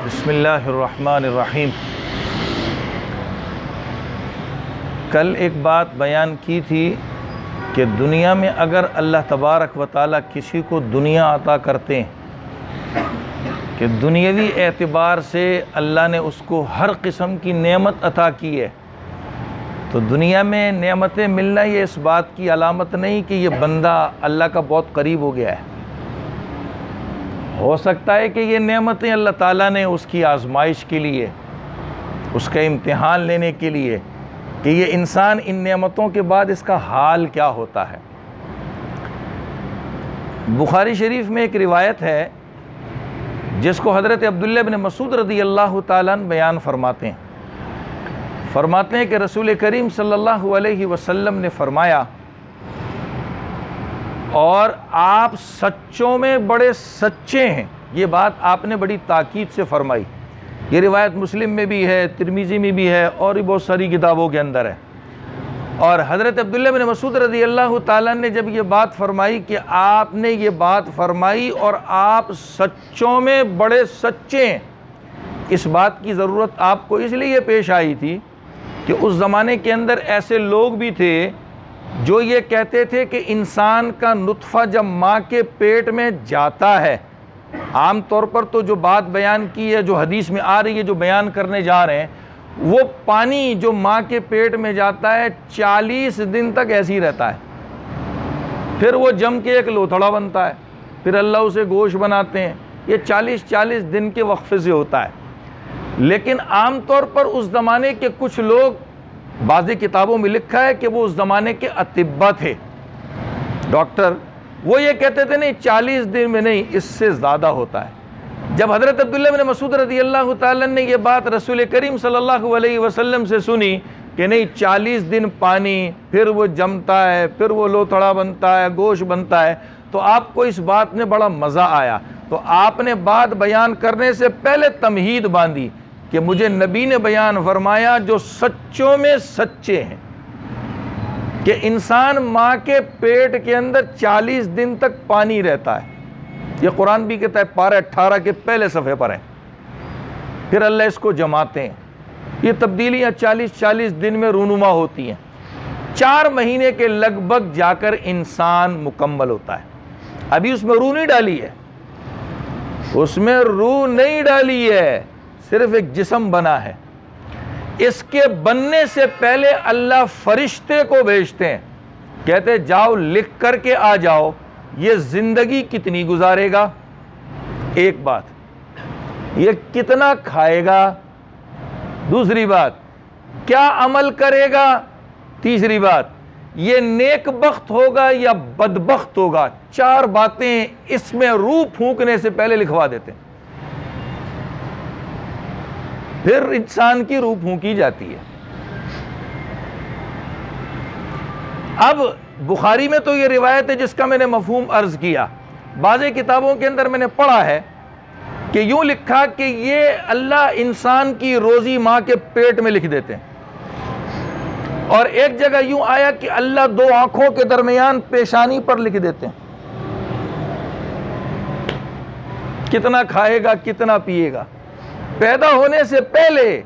बिस्मिल्लाहिर्रहमानिर्रहीम। कल एक बात बयान की थी कि दुनिया में अगर अल्लाह तबारक व तआला किसी को दुनिया अता करते हैं कि दुनियावी एतबार से अल्लाह ने उसको हर किस्म की नेमत अता की है, तो दुनिया में नेमतें मिलना ये इस बात की अलामत नहीं कि ये बंदा अल्लाह का बहुत करीब हो गया है। हो सकता है कि ये नेमतें अल्लाह ताला ने उसकी आजमाइश के लिए, उसका इम्तिहान लेने के लिए कि ये इंसान इन नेमतों के बाद इसका हाल क्या होता है। बुखारी शरीफ में एक रिवायत है जिसको हज़रत अब्दुल्लाह बिन मसूद रज़ी अल्लाह ताला अन्हु बयान फरमाते हैं कि रसूल करीम सल्लल्लाहु अलैहि वसल्लम ने फरमाया, और आप सच्चों में बड़े सच्चे हैं। ये बात आपने बड़ी ताकीद से फरमाई। ये रिवायत मुस्लिम में भी है, तिरमिज़ी में भी है और भी बहुत सारी किताबों के अंदर है। और हज़रत अब्दुल्लाह बिन मसूद रज़ी अल्लाह ताला ने जब ये बात फरमाई कि आपने ये बात फरमाई और आप सच्चों में बड़े सच्चे हैं, इस बात की ज़रूरत आपको इसलिए पेश आई थी कि उस ज़माने के अंदर ऐसे लोग भी थे जो ये कहते थे कि इंसान का नुत्फ़ा जब माँ के पेट में जाता है, आम तौर पर तो जो बात बयान की है, जो हदीस में आ रही है, जो बयान करने जा रहे हैं, वो पानी जो माँ के पेट में जाता है 40 दिन तक ऐसे ही रहता है। फिर वो जम के एक लोथड़ा बनता है, फिर अल्लाह उसे गोश्त बनाते हैं। ये 40 दिन के वक्फे से होता है। लेकिन आम तौर पर उस ज़माने के कुछ लोग, बाज़ी किताबों में लिखा है कि वो उस ज़माने के अतिब्बा थे, डॉक्टर, वो ये कहते थे नहीं 40 दिन में नहीं, इससे ज़्यादा होता है। जब हज़रत अब्दुल्लाह बिन मसूद रज़ी अल्लाह ताला ने ये बात रसूल करीम सल्लल्लाहु अलैहि वसल्लम से सुनी कि नहीं 40 दिन पानी, फिर वो जमता है, फिर वो लोथड़ा बनता है, गोश्त बनता है, तो आपको इस बात में बड़ा मज़ा आया। तो आपने बात बयान करने से पहले तमहीद बांधी कि मुझे नबी ने बयान फरमाया जो सच्चों में सच्चे हैं कि इंसान माँ के पेट के अंदर 40 दिन तक पानी रहता है। ये कुरान भी कहता है, पारा 18 के पहले सफ़े पर है। फिर अल्लाह इसको जमाते हैं। ये तब्दीलियाँ 40 दिन में रूनुमा होती हैं। 4 महीने के लगभग जाकर इंसान मुकम्मल होता है। अभी उसमें रूह नहीं डाली है, उसमें रूह नहीं डाली है, सिर्फ एक जिस्म बना है। इसके बनने से पहले अल्लाह फरिश्ते को भेजते हैं, कहते जाओ लिख करके आ जाओ ये जिंदगी कितनी गुजारेगा, एक बात, ये कितना खाएगा, दूसरी बात क्या अमल करेगा, तीसरी बात ये नेक बख्त होगा या बदबख्त होगा। 4 बातें इसमें रूह फूंकने से पहले लिखवा देते हैं। फिर इंसान की रूह फूंकी जाती है। अब बुखारी में तो ये रिवायत है जिसका मैंने मफहूम अर्ज किया। बाज़ किताबों के अंदर मैंने पढ़ा है कि यूं लिखा कि ये अल्लाह इंसान की रोजी माँ के पेट में लिख देते हैं। और एक जगह यूं आया कि अल्लाह 2 आंखों के दरमियान पेशानी पर लिख देते हैं कितना खाएगा, कितना पिएगा। पैदा होने से पहले,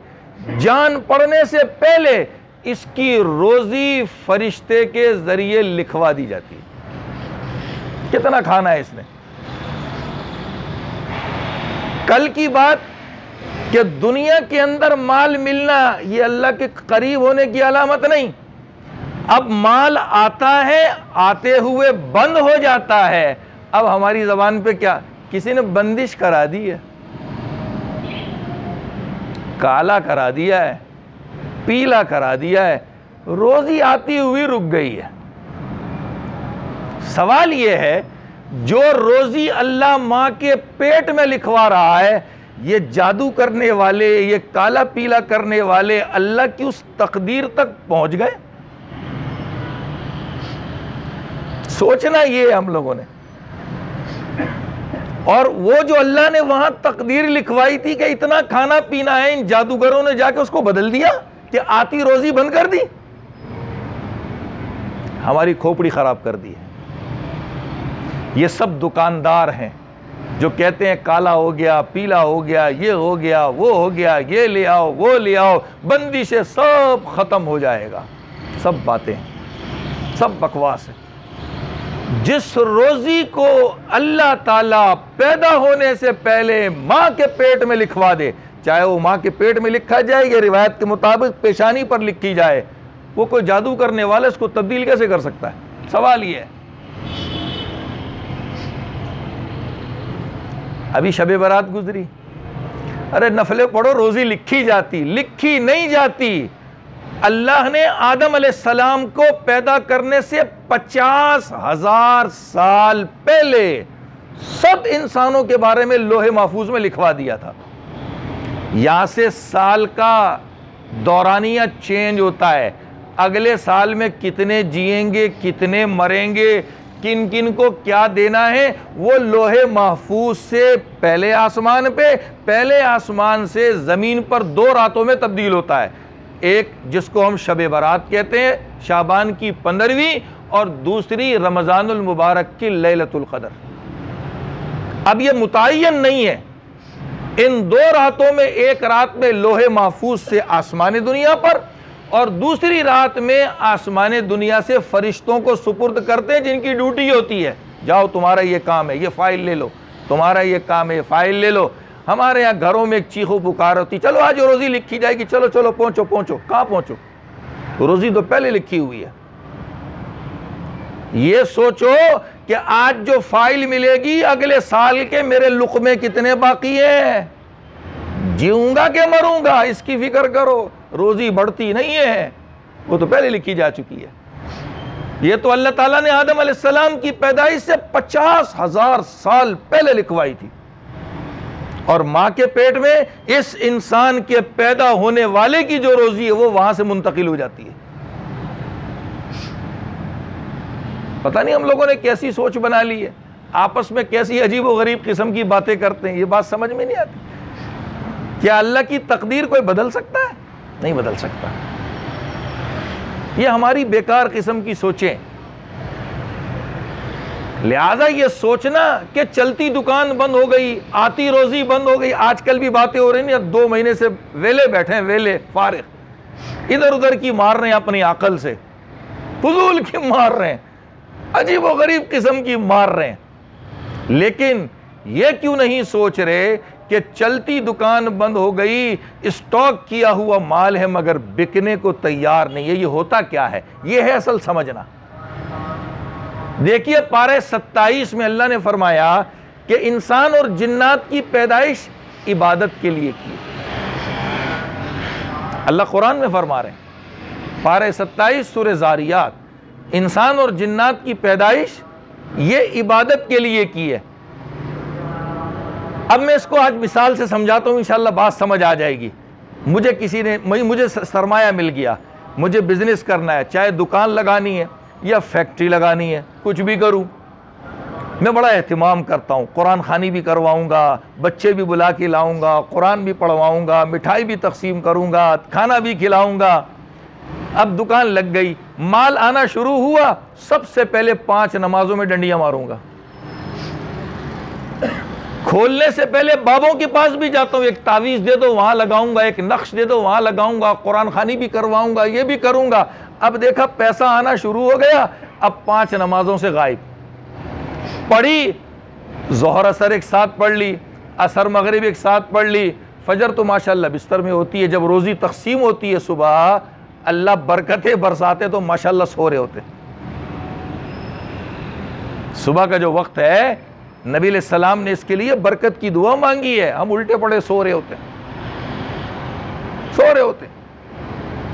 जान पड़ने से पहले इसकी रोजी फरिश्ते के जरिए लिखवा दी जाती है, कितना खाना है इसने। कल की बात कि दुनिया के अंदर माल मिलना ये अल्लाह के करीब होने की अलामत नहीं। अब माल आता है, आते हुए बंद हो जाता है। अब हमारी जबान पे क्या, किसी ने बंदिश करा दी है, काला करा दिया है, पीला करा दिया है, रोजी आती हुई रुक गई है। सवाल यह है, जो रोजी अल्लाह माँ के पेट में लिखवा रहा है, ये जादू करने वाले, ये काला पीला करने वाले अल्लाह की उस तकदीर तक पहुंच गए। सोचना ये है हम लोगों ने। और वो जो अल्लाह ने वहां तकदीर लिखवाई थी कि इतना खाना पीना है, इन जादूगरों ने जाके उसको बदल दिया कि आती रोजी बंद कर दी, हमारी खोपड़ी खराब कर दी है। ये सब दुकानदार हैं, जो कहते हैं काला हो गया, पीला हो गया, ये हो गया, वो हो गया, ये ले आओ, वो ले आओ, बंदिशें सब ख़त्म हो जाएगा। सब बातें, सब बकवास है। जिस रोज़ी को अल्लाह ताला पैदा होने से पहले माँ के पेट में लिखवा दे, चाहे वो माँ के पेट में लिखा जाए या रिवायत के मुताबिक पेशानी पर लिखी जाए, वो कोई जादू करने वाला इसको तब्दील कैसे कर सकता है? सवाल ये है। अभी शबे बारात गुजरी, अरे नफले पढ़ो, रोज़ी लिखी जाती, लिखी नहीं जाती। अल्लाह ने आदम अलैहिस्सलाम को पैदा करने से 50,000 साल पहले सब इंसानों के बारे में लोहे महफूज में लिखवा दिया था। यहां से साल का दौरानिया चेंज होता है, अगले साल में कितने जिएंगे, कितने मरेंगे, किन किन को क्या देना है, वो लोहे महफूज से पहले आसमान से ज़मीन पर 2 रातों में तब्दील होता है। एक जिसको हम शब बारात कहते हैं, शाबान की 15वीं, और दूसरी रमज़ानुल मुबारक की लैलतुल क़द्र। अब ये मुतय्यन नहीं है, इन 2 रातों में एक रात में लोहे महफूज से आसमान दुनिया पर, और दूसरी रात में आसमान दुनिया से फरिश्तों को सुपुर्द करते हैं, जिनकी ड्यूटी होती है, जाओ तुम्हारा ये काम है, ये फाइल ले लो, तुम्हारा ये काम है, फाइल ले लो। हमारे यहाँ घरों में एक चीखो पुकार होती, चलो आज रोज़ी लिखी जाएगी, चलो चलो पहुँचो पहुँचो। कहाँ पहुँचो? तो रोज़ी तो पहले लिखी हुई है। ये सोचो कि आज जो फाइल मिलेगी, अगले साल के मेरे लुक़मे कितने बाकी हैं, जीऊंगा कि मरूंगा, इसकी फिक्र करो। रोज़ी बढ़ती नहीं है, वो तो पहले लिखी जा चुकी है। ये तो अल्लाह ताला ने आदम अलैहिस्सलाम की पैदाइश से 50,000 साल पहले लिखवाई थी, और माँ के पेट में इस इंसान के पैदा होने वाले की जो रोज़ी है वो वहां से मुंतकिल हो जाती है। पता नहीं हम लोगों ने कैसी सोच बना ली है, आपस में कैसी अजीब व गरीब किस्म की बातें करते हैं, ये बात समझ में नहीं आती। क्या अल्लाह की तकदीर कोई बदल सकता है? नहीं बदल सकता। ये हमारी बेकार किस्म की सोचें। लिहाजा ये सोचना कि चलती दुकान बंद हो गई, आती रोजी बंद हो गई, आजकल भी बातें हो रही हैं, 2 महीने से वेले बैठे हैं, वेले फारिग, इधर उधर की मार रहे हैं, अपनी अकल से फजूल की मार रहे हैं, अजीब व गरीब किस्म की मार रहे हैं। लेकिन ये क्यों नहीं सोच रहे कि चलती दुकान बंद हो गई, स्टॉक किया हुआ माल है मगर बिकने को तैयार नहीं है, ये होता क्या है? ये है असल समझना। देखिए पारे 27 में अल्लाह ने फरमाया कि इंसान और जिन्नात की पैदाइश इबादत के लिए की। अल्लाह कुरान में फरमा रहे हैं, पारे 27 सूरह ज़ारियात, इंसान और जिन्नात की पैदाइश ये इबादत के लिए की है। अब मैं इसको आज मिसाल से समझाता हूँ, इंशाअल्लाह बात समझ आ जाएगी। मुझे सरमाया मिल गया, मुझे बिजनेस करना है, चाहे दुकान लगानी है या फैक्ट्री लगानी है, कुछ भी करूँ, मैं बड़ा एहतिमाम करता हूँ, कुरान खानी भी करवाऊँगा, बच्चे भी बुला के लाऊँगा, कुरान भी पढ़वाऊँगा, मिठाई भी तकसीम करूँगा, खाना भी खिलाऊँगा। अब दुकान लग गई, माल आना शुरू हुआ, सबसे पहले 5 नमाजों में डंडियाँ मारूँगा। खोलने से पहले बाबों के पास भी जाता हूँ, एक तावीज़ दे दो वहाँ लगाऊंगा, एक नक्श दे दो वहाँ लगाऊंगा, कुरान खानी भी करवाऊंगा, ये भी करूंगा। अब देखा पैसा आना शुरू हो गया, अब 5 नमाजों से गायब। पढ़ी, ज़ोहर असर एक साथ पढ़ ली, असर मगरिब एक साथ पढ़ ली, फजर तो माशाल्लाह बिस्तर में होती है, जब रोज़ी तकसीम होती है सुबह, अल्लाह बरकतें बरसाते तो माशाल्लाह सो रहे होते। सुबह का जो वक्त है, नबी अलैहिस्सलाम ने इसके लिए बरकत की दुआ मांगी है, हम उल्टे पड़े सो रहे होते।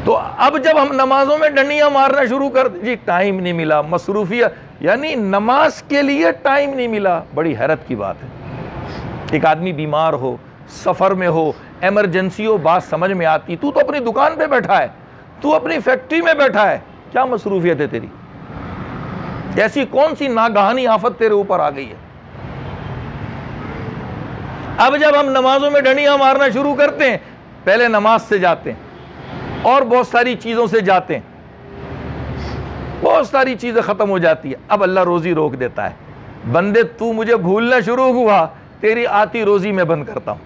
तो अब जब हम नमाजों में डंडियां मारना शुरू कर जी, टाइम नहीं मिला, मसरूफियत, यानी नमाज के लिए टाइम नहीं मिला। बड़ी हैरत की बात है, एक आदमी बीमार हो, सफ़र में हो, एमरजेंसी हो, बात समझ में आती, तू तो अपनी दुकान पे बैठा है, तू अपनी फैक्ट्री में बैठा है, क्या मसरूफियत है तेरी? ऐसी कौन सी नागहानी आफत तेरे ऊपर आ गई है? अब जब हम नमाजों में डंडियां मारना शुरू करते हैं, पहले नमाज से जाते हैं और बहुत सारी चीज़ों से जाते हैं, बहुत सारी चीज़ें ख़त्म हो जाती है। अब अल्लाह रोज़ी रोक देता है, बंदे तू मुझे भूलना शुरू हुआ, तेरी आती रोजी मैं बंद करता हूं।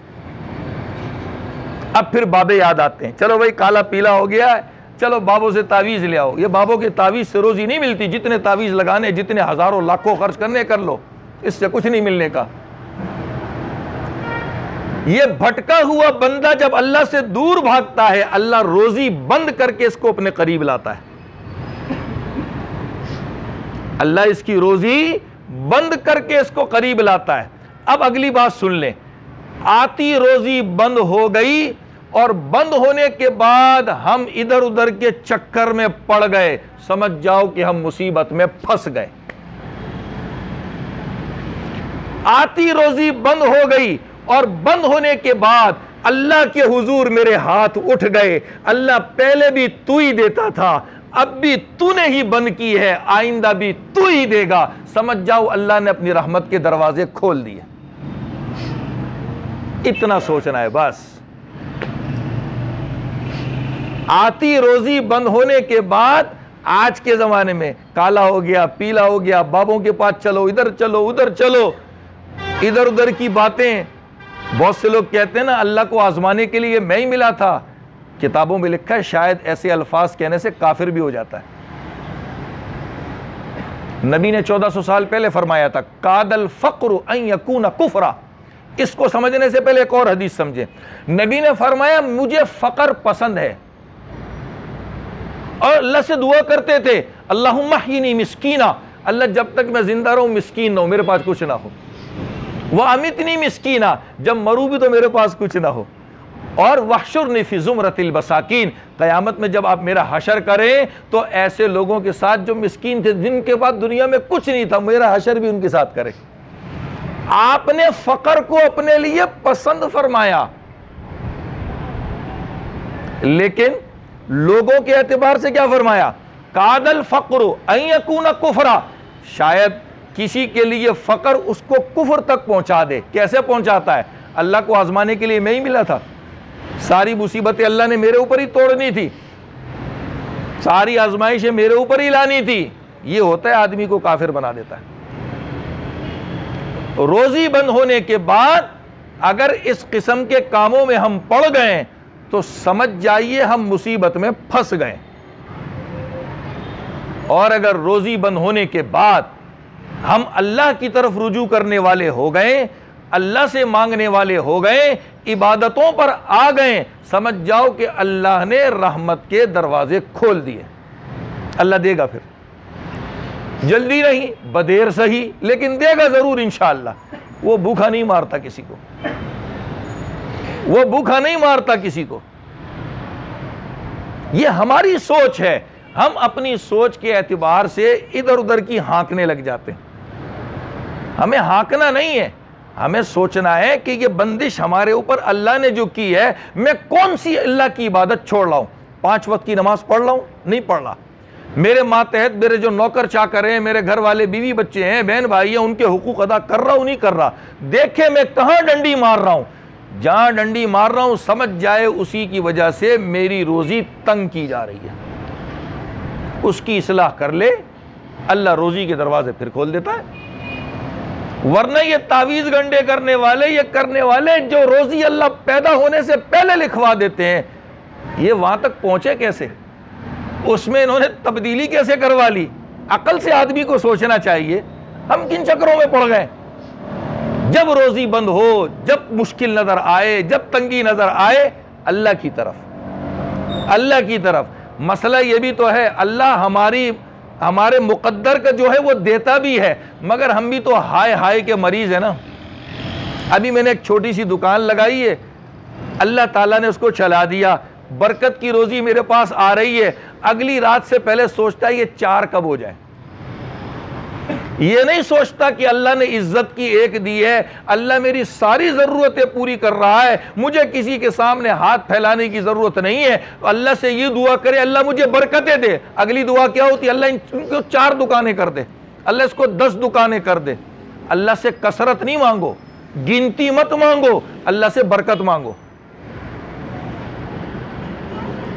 अब फिर बाबे याद आते हैं, चलो भाई काला पीला हो गया है, चलो बाबों से तावीज़ ले आओ। ये बाबों के तावीज़ से रोजी नहीं मिलती, जितने तावीज़ लगाने, जितने हज़ारों लाखों खर्च करने कर लो, इससे कुछ नहीं मिलने का। ये भटका हुआ बंदा जब अल्लाह से दूर भागता है, अल्लाह रोजी बंद करके इसको अपने करीब लाता है। अल्लाह इसकी रोजी बंद करके इसको करीब लाता है। अब अगली बात सुन लें, आती रोजी बंद हो गई और बंद होने के बाद हम इधर उधर के चक्कर में पड़ गए, समझ जाओ कि हम मुसीबत में फंस गए। आती रोजी बंद हो गई और बंद होने के बाद अल्लाह के हुजूर मेरे हाथ उठ गए। अल्लाह पहले भी तू ही देता था, अब भी तूने ही बंद की है, आइंदा भी तू ही देगा। समझ जाओ अल्लाह ने अपनी रहमत के दरवाजे खोल दिए। इतना सोचना है बस। आती रोजी बंद होने के बाद आज के जमाने में काला हो गया, पीला हो गया, बाबों के पास चलो, इधर चलो, उधर चलो, इधर उधर की बातें। बहुत से लोग कहते हैं ना अल्लाह को आजमाने के लिए मैं ही मिला था। किताबों में लिखा है शायद ऐसे अल्फाज कहने से काफिर भी हो जाता है। नबी ने 1400 साल पहले फरमाया था, कादल फक्र अन यकून कुफरा। इसको समझने से पहले एक और हदीस समझे। नबी ने फरमाया मुझे फकर पसंद है, और अल्लाह से दुआ करते थे, अल्लाहुम्मा अहयिनी मिस्कीना, अल्लाह जब तक मैं जिंदा रहूं मिस्कीन ना हो, मेरे पास कुछ ना हो। वह अमितनी मिस्कीना, जब मरू भी तो मेरे पास कुछ ना हो। और वहशुरनी फी ज़ुमरतिल बसाकीन, क़यामत में जब आप मेरा हशर करें तो ऐसे लोगों के साथ जो मिस्कीन थे, जिनके पास दुनिया में कुछ नहीं था, मेरा हशर भी उनके साथ करें। आपने फकर को अपने लिए पसंद फरमाया, लेकिन लोगों के एतबार से क्या फरमाया, कादल फक्र अन यकून कुफरा। शायद किसी के लिए फकर उसको कुफर तक पहुंचा दे। कैसे पहुंचाता है? अल्लाह को आजमाने के लिए मैं ही मिला था, सारी मुसीबतें अल्लाह ने मेरे ऊपर ही तोड़नी थी, सारी आजमाइशें मेरे ऊपर ही लानी थी। ये होता है आदमी को काफिर बना देता है। रोजी बंद होने के बाद अगर इस किस्म के कामों में हम पड़ गए तो समझ जाइए हम मुसीबत में फंस गए। और अगर रोजी बंद होने के बाद हम अल्लाह की तरफ रुजू करने वाले हो गए, अल्लाह से मांगने वाले हो गए, इबादतों पर आ गए, समझ जाओ कि अल्लाह ने रहमत के दरवाजे खोल दिए। अल्लाह देगा, फिर जल्दी नहीं, बदेर सही, लेकिन देगा जरूर इंशाअल्लाह। वो भूखा नहीं मारता किसी को, वो भूखा नहीं मारता किसी को। ये हमारी सोच है, हम अपनी सोच के एतबार से इधर उधर की हाँकने लग जाते हैं। हमें हाँकना नहीं है, हमें सोचना है कि ये बंदिश हमारे ऊपर अल्लाह ने जो की है, मैं कौन सी अल्लाह की इबादत छोड़ रहा हूं। 5 वक्त की नमाज पढ़ रहा हूं, नहीं पढ़ रहा। मेरे मातहत मेरे जो नौकर चाकर हैं, मेरे घर वाले बीवी बच्चे हैं, बहन भाई हैं, उनके हुकूक अदा कर रहा हूं, नहीं कर रहा। देखे मैं कहां डंडी मार रहा हूं, जहां डंडी मार रहा हूं समझ जाए उसी की वजह से मेरी रोजी तंग की जा रही है। उसकी इस्लाह कर ले, अल्लाह रोजी के दरवाजे फिर खोल देता है। वरना ये तावीज़ गंडे करने वाले, ये करने वाले जो रोजी अल्लाह पैदा होने से पहले लिखवा देते हैं, ये वहां तक पहुंचे कैसे? उसमें इन्होंने तब्दीली कैसे करवा ली? अकल से आदमी को सोचना चाहिए, हम किन चक्रों में पड़ गए। जब रोजी बंद हो, जब मुश्किल नजर आए, जब तंगी नजर आए, अल्लाह की तरफ, अल्लाह की तरफ। मसला ये भी तो है, अल्लाह हमारे मुकद्दर का जो है वो देता भी है, मगर हम भी तो हाय हाय के मरीज है ना। अभी मैंने एक छोटी सी दुकान लगाई है, अल्लाह ताला ने उसको चला दिया, बरकत की रोजी मेरे पास आ रही है। अगली रात से पहले सोचता है ये 4 कब हो जाए। ये नहीं सोचता कि अल्लाह ने इज्जत की एक दी है, अल्लाह मेरी सारी ज़रूरतें पूरी कर रहा है, मुझे किसी के सामने हाथ फैलाने की ज़रूरत नहीं है। अल्लाह से ये दुआ करे अल्लाह मुझे बरकतें दे। अगली दुआ क्या होती है? अल्लाह इनको 4 दुकानें कर दे, अल्लाह इसको 10 दुकानें कर दे। अल्लाह से कसरत नहीं मांगो, गिनती मत मांगो, अल्लाह से बरकत मांगो।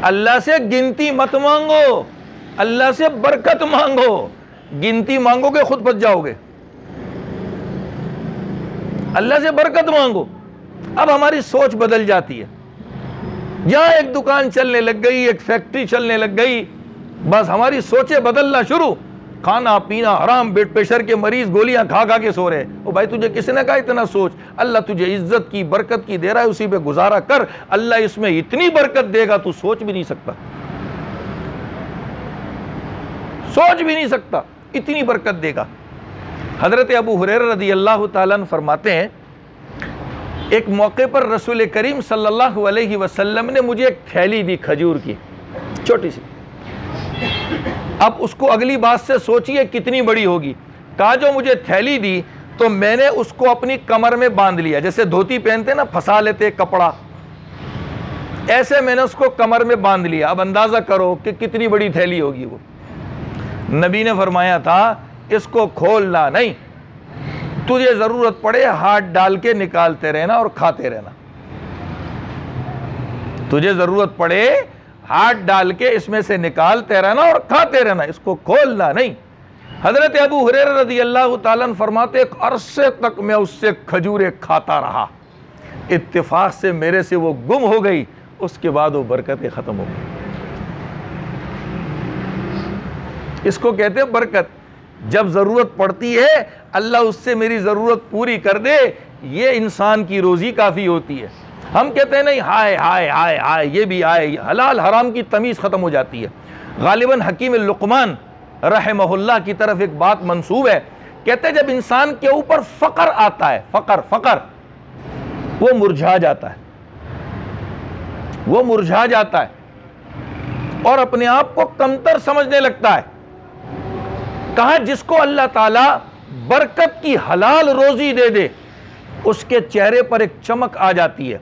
अल्लाह से गिनती मत मांगो, अल्लाह से बरकत मांगो। गिनती मांगोगे खुद बच जाओगे। अल्लाह से बरकत मांगो। अब हमारी सोच बदल जाती है। जहां एक दुकान चलने लग गई, एक फैक्ट्री चलने लग गई, बस हमारी सोचें बदलना शुरू। खाना पीना हराम, ब्लड प्रेशर के मरीज गोलियां खा खा के सो रहे। ओ भाई, तुझे किसने कहा इतना सोच? अल्लाह तुझे इज्जत की बरकत की दे रहा है, उसी पे गुजारा कर। अल्लाह इसमें इतनी बरकत देगा तू सोच भी नहीं सकता, सोच भी नहीं सकता, इतनी बरकत देगा। हजरत अबू हुरैरा रज़ी अल्लाह ताला अन्हु फरमाते हैं, एक मौके पर रसूल करीम सल्लल्लाहु अलैहि वसल्लम ने मुझे एक थैली दी खजूर की, छोटी सी। अब उसको अगली बात से सोचिए कितनी बड़ी होगी। कहा जो मुझे थैली दी तो मैंने उसको अपनी कमर में बांध लिया, जैसे धोती पहनते ना, फंसा लेते कपड़ा, ऐसे मैंने उसको कमर में बांध लिया। अब अंदाजा करो कि कितनी बड़ी थैली होगी वो। नबी ने फरमाया था, इसको खोलना नहीं, तुझे जरूरत पड़े हाथ डाल के निकालते रहना और खाते रहना। तुझे जरूरत पड़े हाथ डाल के इसमें से निकालते रहना और खाते रहना, इसको खोलना नहीं। हजरत अबू हुरैरा रज़ी अल्लाह ताला अन्हु फरमाते, एक अरसे तक मैं उससे खजूरें खाता रहा, इत्तेफाक से मेरे से वो गुम हो गई। उसके बाद वो बरकतें खत्म हो गई। इसको कहते हैं बरकत। जब जरूरत पड़ती है अल्लाह उससे मेरी जरूरत पूरी कर दे, ये इंसान की रोजी काफी होती है। हम कहते हैं नहीं, हाय हाय हाय हाय ये भी आए, हलाल हराम की तमीज खत्म हो जाती है। गालिबन हकीम लुक़मान रहमहुल्लाह की तरफ एक बात मंसूब है, कहते हैं जब इंसान के ऊपर फकर आता है, फकर वो मुरझा जाता है, वो मुरझा जाता है और अपने आप को कमतर समझने लगता है। कहा जिसको अल्लाह ताला बरकत की हलाल रोजी दे दे, उसके चेहरे पर एक चमक आ जाती है।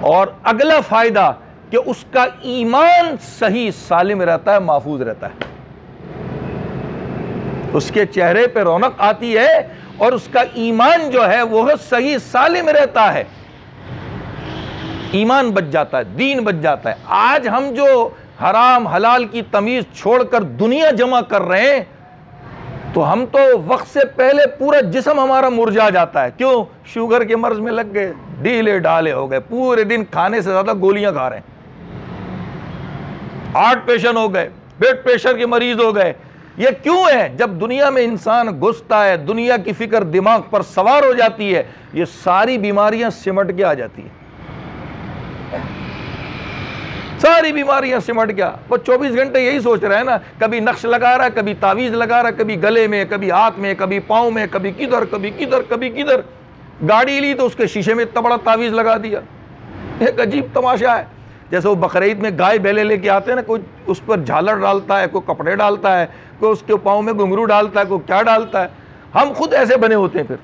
और अगला फायदा कि उसका ईमान सही सालिम रहता है, महफूज रहता है। उसके चेहरे पे रौनक आती है और उसका ईमान जो है वो सही सालिम रहता है, ईमान बच जाता है, दीन बच जाता है। आज हम जो हराम हलाल की तमीज छोड़कर दुनिया जमा कर रहे हैं, तो हम तो वक्त से पहले पूरा जिस्म हमारा मुरझा जाता है। क्यों? शुगर के मर्ज में लग गए, ढीले ढाले हो गए, पूरे दिन खाने से ज्यादा गोलियां खा रहे हैं, हार्ट पेशेंट हो गए, ब्लड प्रेशर के मरीज हो गए। ये क्यों है? जब दुनिया में इंसान घुसता है, दुनिया की फिक्र दिमाग पर सवार हो जाती है, ये सारी बीमारियां सिमट के आ जाती है, सारी बीमारियां सिमट गया। वो 24 घंटे यही सोच रहा है ना, कभी नक्श लगा रहा है, कभी तावीज लगा रहा है, कभी गले में, कभी हाथ में, कभी पाँव में, कभी किधर कभी किधर कभी किधर। गाड़ी ली तो उसके शीशे में इतना बड़ा तावीज लगा दिया। एक अजीब तमाशा है। जैसे वो बकरीद में गाय बैले लेके आते हैं ना, कोई उस पर झालर डालता है, कोई कपड़े डालता है, कोई उसके पाँव में घुंघरू डालता है, कोई क्या डालता है। हम खुद ऐसे बने होते हैं, फिर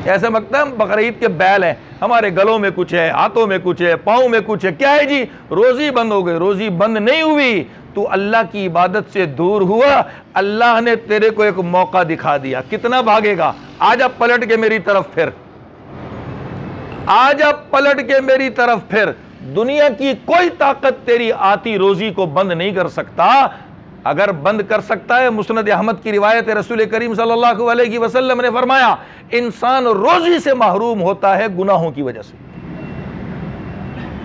ऐसा लगता है हम बकरीद के बैल हैं, हमारे गलों में कुछ है, हाथों में कुछ है, पाँव में कुछ है। क्या है जी? रोजी बंद हो गई। रोजी बंद नहीं हुई, तू अल्लाह की इबादत से दूर हुआ, अल्लाह ने तेरे को एक मौका दिखा दिया। कितना भागेगा? आजा पलट के मेरी तरफ फिर, आजा पलट के मेरी तरफ फिर। दुनिया की कोई ताकत तेरी आती रोजी को बंद नहीं कर सकता। अगर बंद कर सकता है, मुस्नद अहमद की रिवायत है, रसूल करीम सल्लल्लाहु अलैहि वसल्लम ने फरमाया, इंसान रोजी से महरूम होता है गुनाहों की वजह से।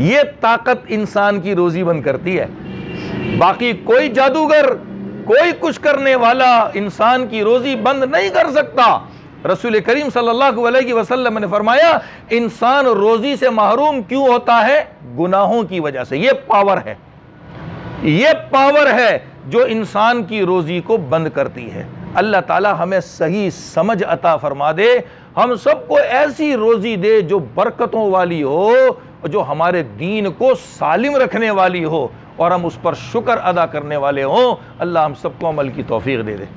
यह ताकत इंसान की रोजी बंद करती है। बाकी कोई जादूगर, कोई कुछ करने वाला इंसान की रोजी बंद नहीं कर सकता। रसूल करीम सल्लल्लाहु अलैहि वसल्लम ने फरमाया, इंसान रोजी से महरूम क्यों होता है? गुनाहों की वजह से। यह पावर है, यह पावर है जो इंसान की रोजी को बंद करती है। अल्लाह ताला हमें सही समझ अता फरमा दे, हम सबको ऐसी रोजी दे जो बरकतों वाली हो, जो हमारे दीन को सालिम रखने वाली हो और हम उस पर शुक्र अदा करने वाले हों। अल्लाह हम सबको अमल की तौफीक दे दे।